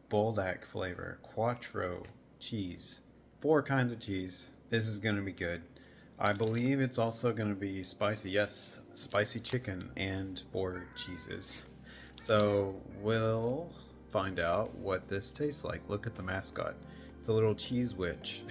Buldak flavor, Quattro cheese. 4 kinds of cheese. This is gonna be good. I believe it's also gonna be spicy. Yes, spicy chicken and 4 cheeses. So we'll find out what this tastes like. Look at the mascot. It's a little cheese witch.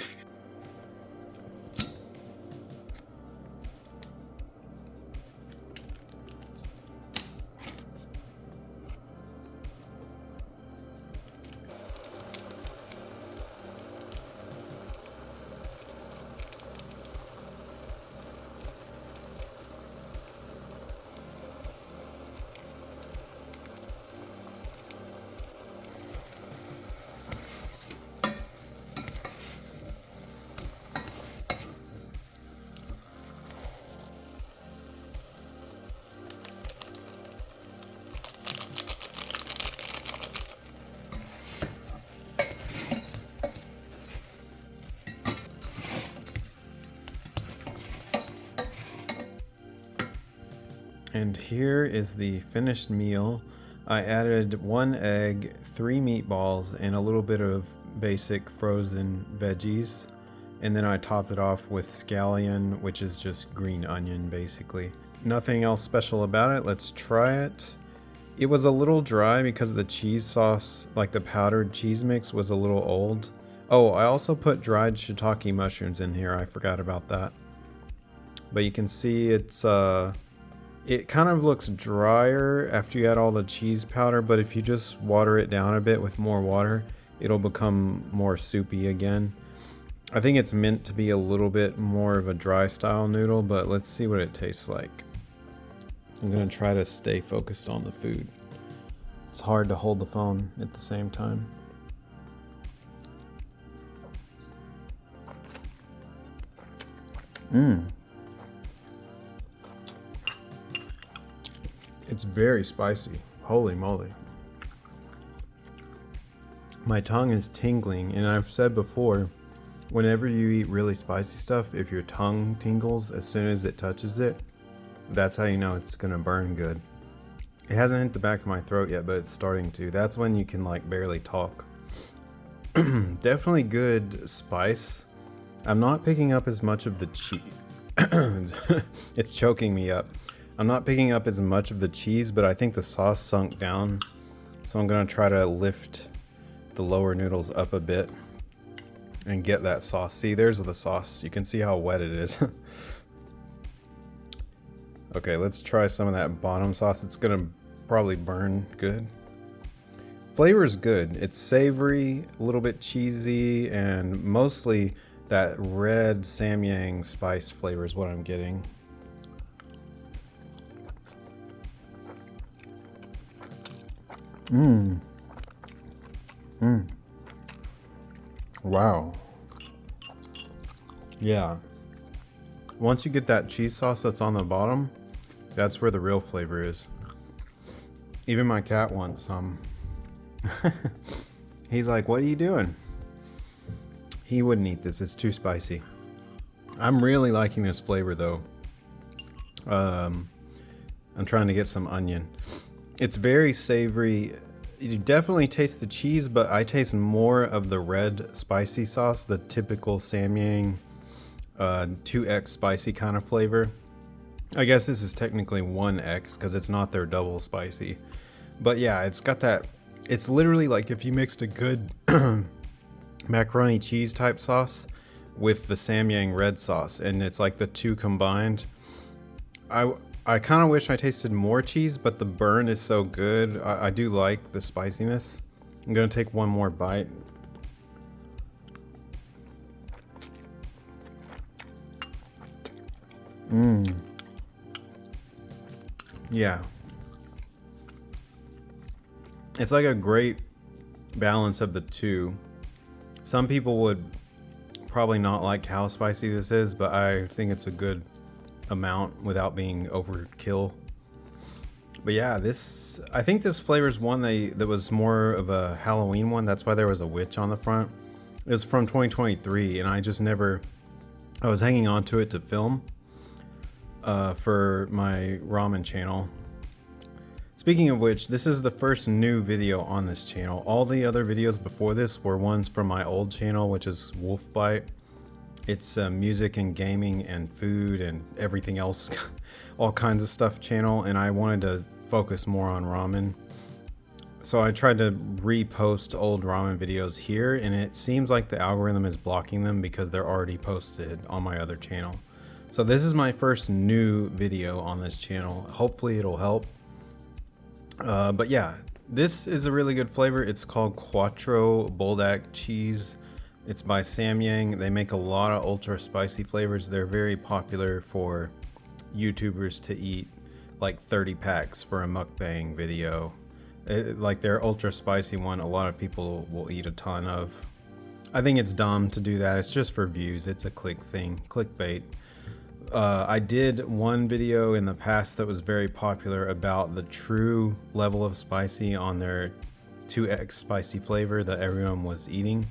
And here is the finished meal. I added 1 egg, 3 meatballs, and a little bit of basic frozen veggies. And then I topped it off with scallion, which is just green onion basically. Nothing else special about it. Let's try it. It was a little dry because the cheese sauce, like the powdered cheese mix, was a little old. Oh, I also put dried shiitake mushrooms in here. I forgot about that. But you can see it kind of looks drier after you add all the cheese powder, but if you just water it down a bit with more water, it'll become more soupy again. I think it's meant to be a little bit more of a dry style noodle, but let's see what it tastes like. I'm gonna try to stay focused on the food. It's hard to hold the phone at the same time. It's very spicy. Holy moly. My tongue is tingling, and I've said before, whenever you eat really spicy stuff, if your tongue tingles as soon as it touches it, that's how you know it's gonna burn good. It hasn't hit the back of my throat yet, but it's starting to. That's when you can like barely talk. Definitely good spice. I'm not picking up as much of the cheese. It's choking me up. I'm not picking up as much of the cheese, but I think the sauce sunk down. So I'm gonna try to lift the lower noodles up a bit and get that sauce. See, there's the sauce. You can see how wet it is. Okay, let's try some of that bottom sauce. It's gonna probably burn good. Flavor's good. It's savory, a little bit cheesy, and mostly that red SamYang spice flavor is what I'm getting. Wow. Yeah. Once you get that cheese sauce that's on the bottom, that's where the real flavor is. Even my cat wants some. He's like, what are you doing? He wouldn't eat this, it's too spicy. I'm really liking this flavor though. I'm trying to get some onion. It's very savory. You definitely taste the cheese, but I taste more of the red spicy sauce, the typical SamYang 2X spicy kind of flavor. I guess this is technically 1X because it's not their double spicy. But yeah, it's got that, it's literally like if you mixed a good macaroni cheese type sauce with the SamYang red sauce, and it's like the two combined. I kind of wish I tasted more cheese, but the burn is so good. I do like the spiciness. I'm gonna take one more bite. Yeah. It's like a great balance of the two. Some people would probably not like how spicy this is, but I think it's a good amount without being overkill. But yeah, I think this flavor is one that was more of a Halloween one. That's why there was a witch on the front. It was from 2023, and I was hanging on to it to film for my ramen channel. Speaking of which, this is the first new video on this channel. All the other videos before this were ones from my old channel, which is Wolf Bite. It's music and gaming and food and everything else, all kinds of stuff channel, and I wanted to focus more on ramen. So I tried to repost old ramen videos here, and it seems like the algorithm is blocking them because they're already posted on my other channel. So this is my first new video on this channel. Hopefully it'll help. But yeah, this is a really good flavor. It's called Quatro Buldak cheese. It's by SamYang. They make a lot of ultra spicy flavors. They're very popular for YouTubers to eat like 30 packs for a mukbang video. Like their ultra spicy one, a lot of people will eat a ton of. I think it's dumb to do that. It's just for views. It's a click thing, clickbait. I did one video in the past that was very popular about the true level of spicy on their 2x spicy flavor that everyone was eating.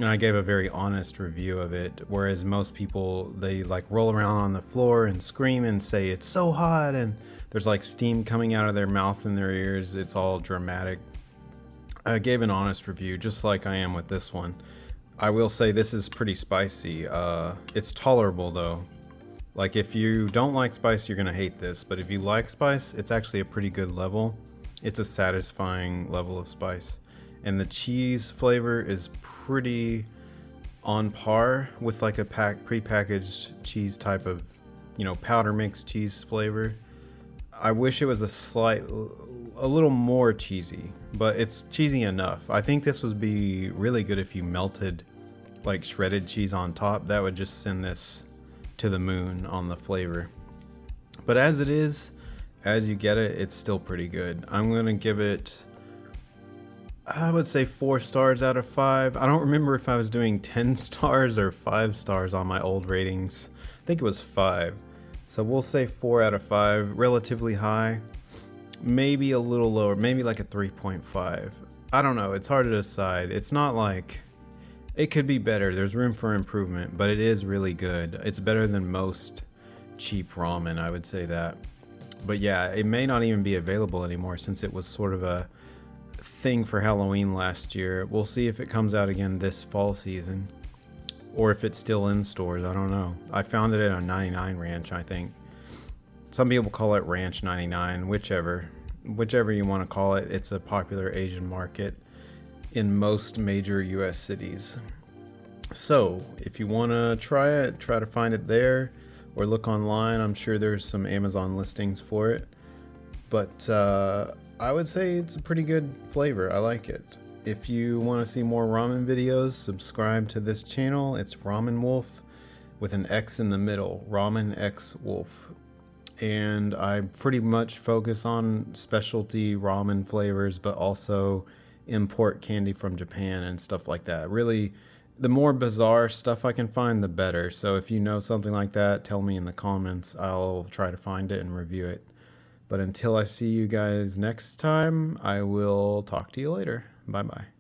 And I gave a very honest review of it, whereas most people, they like roll around on the floor and scream and say it's so hot and there's like steam coming out of their mouth and their ears. It's all dramatic. I gave an honest review, just like I am with this one. I will say this is pretty spicy. It's tolerable though. Like if you don't like spice, you're gonna hate this, but if you like spice, it's actually a pretty good level. It's a satisfying level of spice. And the cheese flavor is pretty on par with like a pre-packaged cheese type of, you know, powder mix cheese flavor. I wish it was a little more cheesy, but it's cheesy enough. I think this would be really good if you melted like shredded cheese on top. That would just send this to the moon on the flavor. But as it is, as you get it, it's still pretty good. I'm gonna give it, I would say 4 stars out of 5. I don't remember if I was doing 10 stars or 5 stars on my old ratings. I think it was 5. So we'll say 4 out of 5, relatively high. Maybe a little lower, maybe like a 3.5. I don't know, it's hard to decide. It's not like, it could be better. There's room for improvement, but it is really good. It's better than most cheap ramen, I would say that. But yeah, it may not even be available anymore since it was sort of a thing for Halloween last year. We'll see if it comes out again this fall season or if it's still in stores. I don't know. I found it at a 99 Ranch, I think. Some people call it Ranch 99, whichever you want to call it. It's a popular Asian market in most major US cities. So if you want to try it, try to find it there or look online. I'm sure there's some Amazon listings for it, but I would say it's a pretty good flavor. I like it. If you want to see more ramen videos, subscribe to this channel. It's RAMENxWOLF with an X in the middle, RAMENxWOLF. And I pretty much focus on specialty ramen flavors, but also import candy from Japan and stuff like that. Really, the more bizarre stuff I can find, the better. So if you know something like that, tell me in the comments. I'll try to find it and review it. But until I see you guys next time, I will talk to you later. Bye-bye.